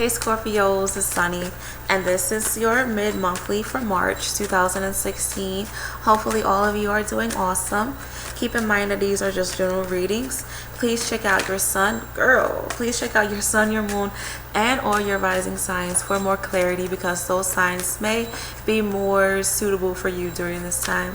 Hey Scorpios, it's Sunny, and this is your mid-monthly for March 2016. Hopefully all of you are doing awesome. Keep in mind that these are just general readings. Please check out your sun, please check out your sun, your moon, and all your rising signs for more clarity, because those signs may be more suitable for you during this time.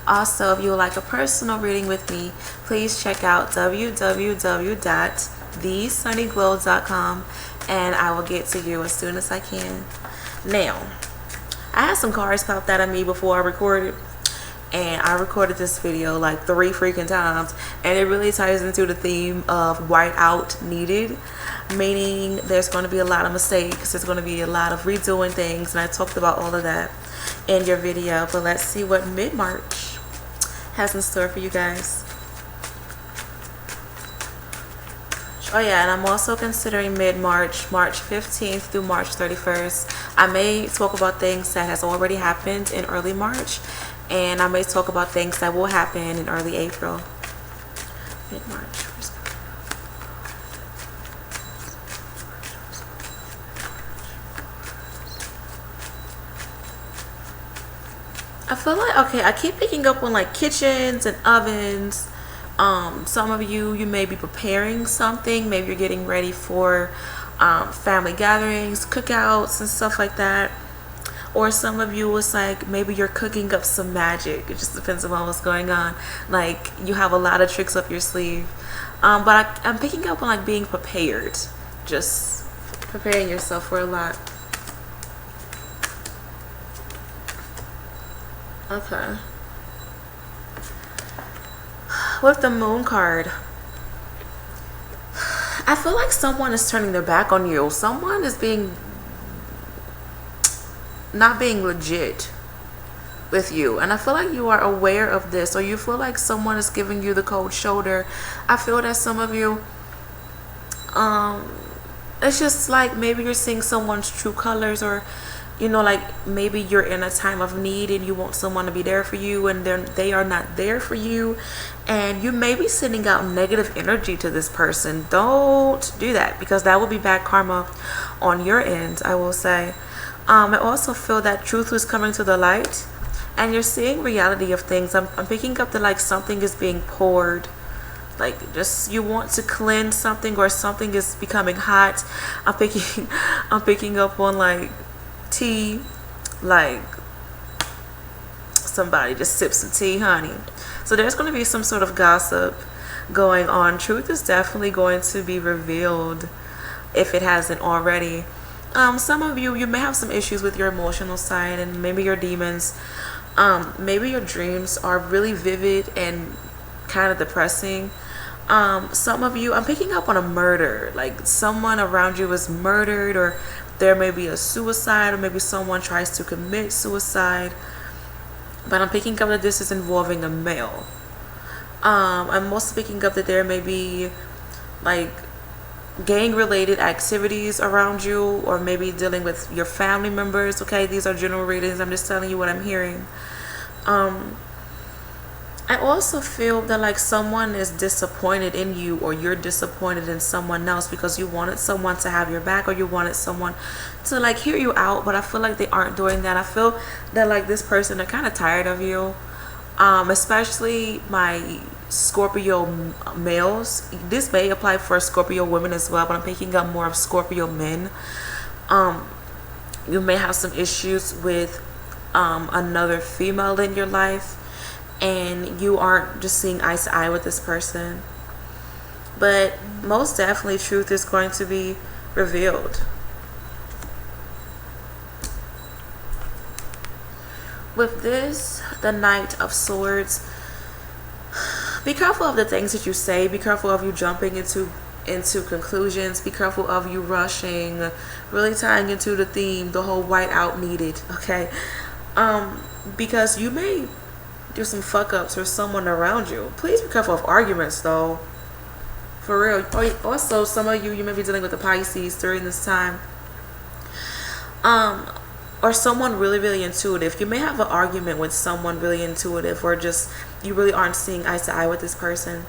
Also, if you would like a personal reading with me, please check out www.thesunnyglow.com, and I will get to you as soon as I can. Now, I had some cards popped out of me before I recorded, and I recorded this video like 3 freaking times, and it really ties into the theme of white out needed, meaning there's going to be a lot of mistakes, there's going to be a lot of redoing things, and I talked about all of that in your video. But let's see what mid-March has in store for you guys. Oh yeah, and I'm also considering mid-March, March 15th through March 31st. I may talk about things that has already happened in early March, and I may talk about things that will happen in early April. Mid-March. I feel like, okay, I keep picking up on like kitchens and ovens. Some of you may be preparing something. Maybe you're getting ready for family gatherings, cookouts, and stuff like that. Or some of you, it's like maybe you're cooking up some magic. It just depends on what's going on. Like you have a lot of tricks up your sleeve. But I'm picking up on like being prepared. Just preparing yourself for a lot. Okay. With the moon card, I feel like someone is turning their back on you. Someone is not being legit with you, and I feel like you are aware of this, or you feel like someone is giving you the cold shoulder. I feel that some of you, it's just like maybe you're seeing someone's true colors, or you know, like maybe you're in a time of need and you want someone to be there for you, and they are not there for you, and you may be sending out negative energy to this person. Don't do that, because that will be bad karma on your end, I will say. I also feel that truth is coming to the light, and you're seeing reality of things. I'm picking up that like something is being poured, like just you want to cleanse something, or something is becoming hot. I'm picking up on like tea, like somebody just sipped some tea, honey. So there's going to be some sort of gossip going on. Truth is definitely going to be revealed if it hasn't already. Some of you may have some issues with your emotional side, and maybe your demons. Maybe your dreams are really vivid and kind of depressing. Some of you, I'm picking up on a murder, like someone around you is murdered, or there may be a suicide, or maybe someone tries to commit suicide. But I'm picking up that this is involving a male. I'm also picking up that there may be like gang related activities around you, or maybe dealing with your family members. Okay, these are general readings, I'm just telling you what I'm hearing. I also feel that like someone is disappointed in you, or you're disappointed in someone else, because you wanted someone to have your back, or you wanted someone to like hear you out, but I feel like they aren't doing that. I feel that like this person, they're kind of tired of you, especially my Scorpio males. This may apply for Scorpio women as well, but I'm picking up more of Scorpio men. You may have some issues with another female in your life, and you aren't just seeing eye to eye with this person. But most definitely truth is going to be revealed. With this, the Knight of Swords, be careful of the things that you say. Be careful of you jumping into conclusions. Be careful of you rushing, really tying into the theme, the whole white out needed. Okay, because you may do some fuck ups or someone around you. Please be careful of arguments though, for real. Also, some of you may be dealing with the Pisces during this time, or someone really intuitive. You may have an argument with someone really intuitive, or just you really aren't seeing eye to eye with this person.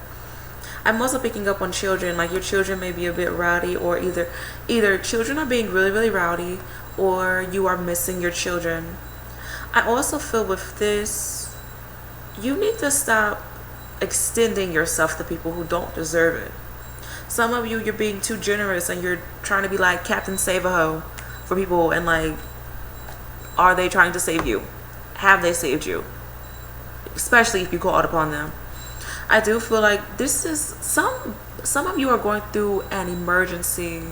I'm also picking up on children. Like your children may be a bit rowdy, or either children are being really really rowdy, or you are missing your children. I also feel with this, you need to stop extending yourself to people who don't deserve it. Some of you, you're being too generous and you're trying to be like Captain Save-A-Ho for people, and like, are they trying to save you? Have they saved you? Especially if you called upon them. I do feel like this is some of you are going through an emergency.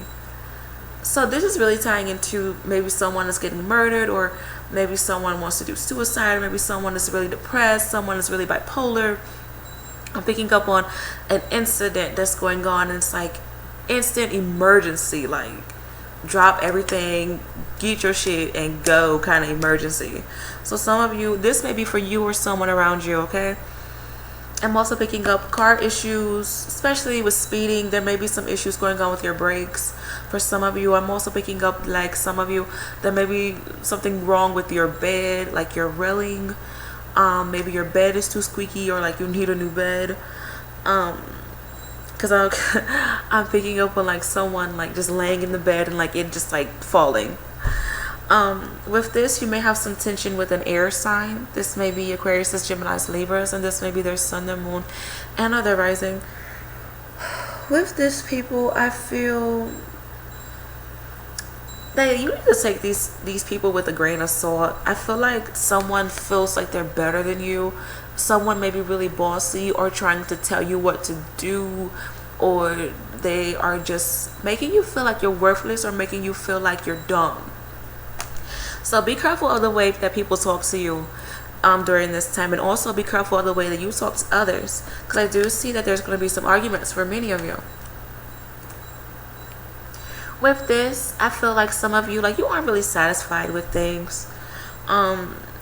So this is really tying into maybe someone is getting murdered, or maybe someone wants to do suicide, or maybe someone is really depressed, someone is really bipolar. I'm picking up on an incident that's going on, and it's like instant emergency, like drop everything, get your shit and go kind of emergency. So some of you, this may be for you or someone around you, okay? I'm also picking up car issues, especially with speeding. There may be some issues going on with your brakes. For some of you, I'm also picking up, like some of you, there may be something wrong with your bed, like your railing. Maybe your bed is too squeaky, or like you need a new bed. Because I'm picking up on like someone like just laying in the bed and like it just like falling. With this, you may have some tension with an air sign. This may be Aquarius, Gemini, Libras, and this may be their sun, their moon, and other rising. With this, people, I feel that you need to take these people with a grain of salt. I feel like someone feels like they're better than you. Someone may be really bossy or trying to tell you what to do, or they are just making you feel like you're worthless or making you feel like you're dumb. So be careful of the way that people talk to you during this time, and also be careful of the way that you talk to others, because I do see that there's going to be some arguments for many of you. With this, I feel like some of you, like, you aren't really satisfied with things.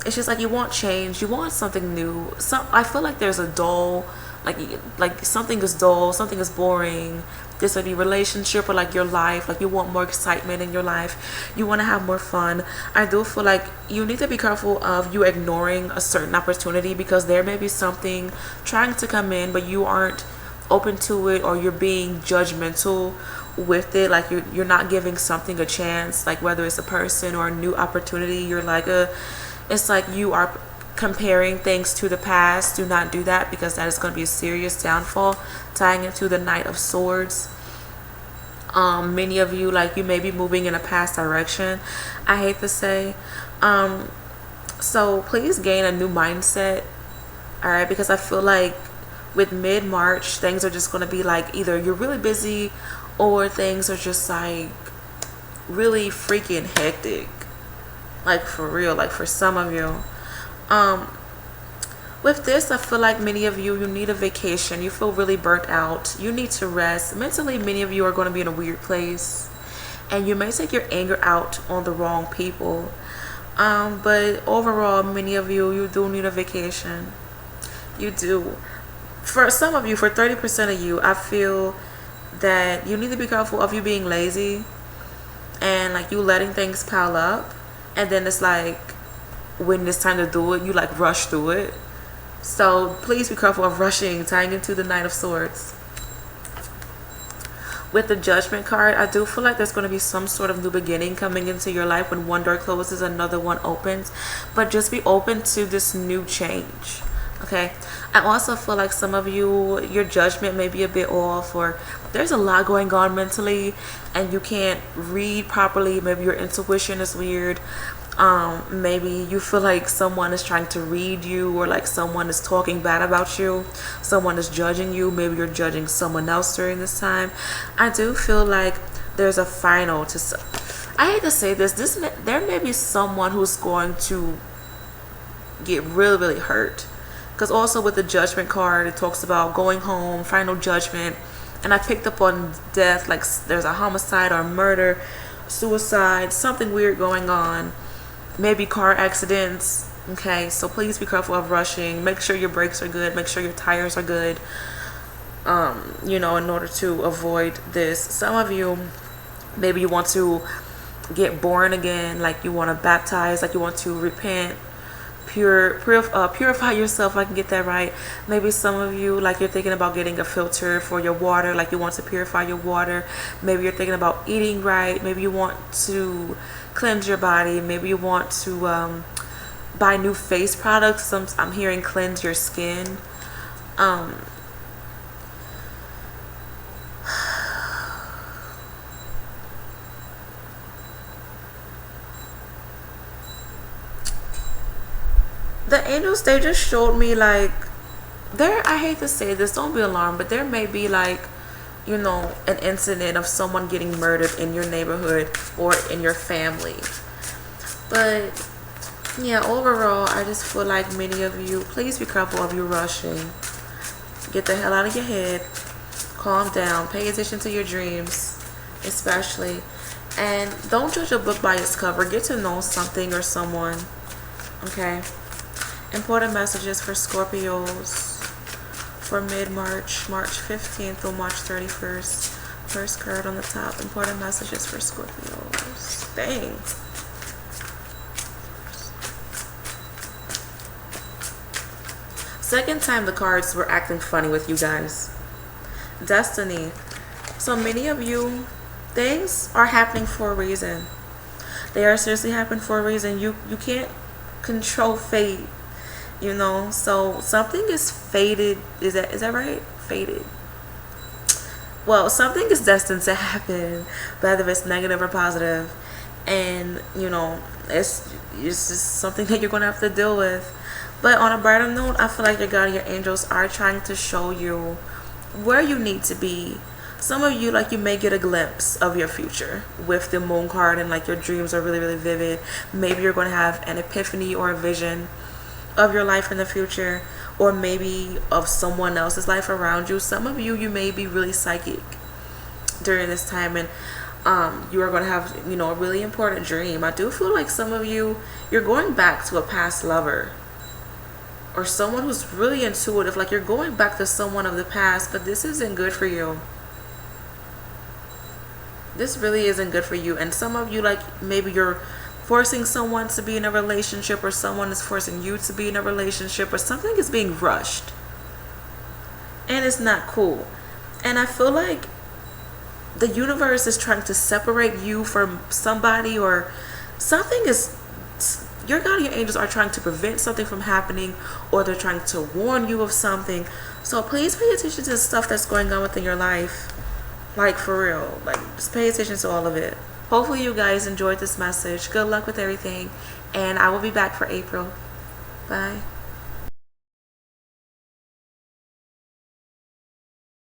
It's just like you want change, you want something new. I feel like there's a dull, like something is dull, something is boring. This would be relationship, or like your life, like you want more excitement in your life, you want to have more fun. I do feel like you need to be careful of you ignoring a certain opportunity, because there may be something trying to come in but you aren't open to it, or you're being judgmental with it, like you're not giving something a chance, like whether it's a person or a new opportunity. You're like it's like you are comparing things to the past. Do not do that, because that is going to be a serious downfall, tying into the Knight of Swords. Many of you, like, you may be moving in a past direction, I hate to say. So please gain a new mindset, all right? Because I feel like with mid-March, things are just going to be like either you're really busy, or things are just like really freaking hectic, like for real, like for some of you. With this, I feel like many of you need a vacation. You feel really burnt out. You need to rest. Mentally, many of you are going to be in a weird place, and you may take your anger out on the wrong people. But overall, many of you do need a vacation. You do. For some of you, for 30% of you, I feel that you need to be careful of you being lazy, and like you letting things pile up, and then it's like when it's time to do it, you like rush through it. So please be careful of rushing, tying into the Knight of Swords. With the Judgment card, I do feel like there's going to be some sort of new beginning coming into your life. When one door closes, another one opens. But just be open to this new change, okay? I also feel like some of you, your judgment may be a bit off, or there's a lot going on mentally and you can't read properly. Maybe your intuition is weird. Maybe you feel like someone is trying to read you, or like someone is talking bad about you, someone is judging you. Maybe you're judging someone else during this time. I do feel like there's a final to, I hate to say this, there may be someone who's going to get really really hurt, because also with the Judgment card, it talks about going home, final judgment, and I picked up on death, like there's a homicide or murder, suicide, something weird going on. Maybe car accidents, okay? So please be careful of rushing. Make sure your brakes are good, make sure your tires are good, you know, in order to avoid this. Some of you, maybe you want to get born again, like you want to baptize, like you want to repent, purify yourself, if I can get that right. Maybe some of you, like, you're thinking about getting a filter for your water, like you want to purify your water. Maybe you're thinking about eating right. Maybe you want to cleanse your body. Maybe you want to buy new face products. I'm hearing cleanse your skin. The angels, they just showed me like there, I hate to say this, don't be alarmed, but there may be like, you know, an incident of someone getting murdered in your neighborhood or in your family. But yeah, overall, I just feel like many of you, please be careful of you rushing. Get the hell out of your head. Calm down. Pay attention to your dreams, especially. And don't judge a book by its cover. Get to know something or someone. Okay? Important messages for Scorpios for mid-March, March 15th through March 31st. First card on the top. Important messages for Scorpios. Dang. Second time the cards were acting funny with you guys. Destiny. So many of you, things are happening for a reason. They are seriously happening for a reason. You can't control fate, you know. So something is fated. Is that right? Fated. Well, something is destined to happen, whether it's negative or positive, and you know, it's just something that you're gonna have to deal with. But on a brighter note, I feel like your God and your angels are trying to show you where you need to be. Some of you, like, you may get a glimpse of your future with the moon card, and like your dreams are really, really vivid. Maybe you're going to have an epiphany or a vision of your life in the future, or maybe of someone else's life around you. Some of you, you may be really psychic during this time, and you are going to have, you know, a really important dream. I do feel like some of you, you're going back to a past lover or someone who's really intuitive. Like, you're going back to someone of the past, but this isn't good for you. This really isn't good for you. And some of you, like, maybe you're forcing someone to be in a relationship, or someone is forcing you to be in a relationship, or something is being rushed, and it's not cool. And I feel like the universe is trying to separate you from somebody, or something is, your God and your angels are trying to prevent something from happening, or they're trying to warn you of something. So please pay attention to the stuff that's going on within your life. Like, for real. Like, just pay attention to all of it. Hopefully you guys enjoyed this message. Good luck with everything, and I will be back for April. Bye.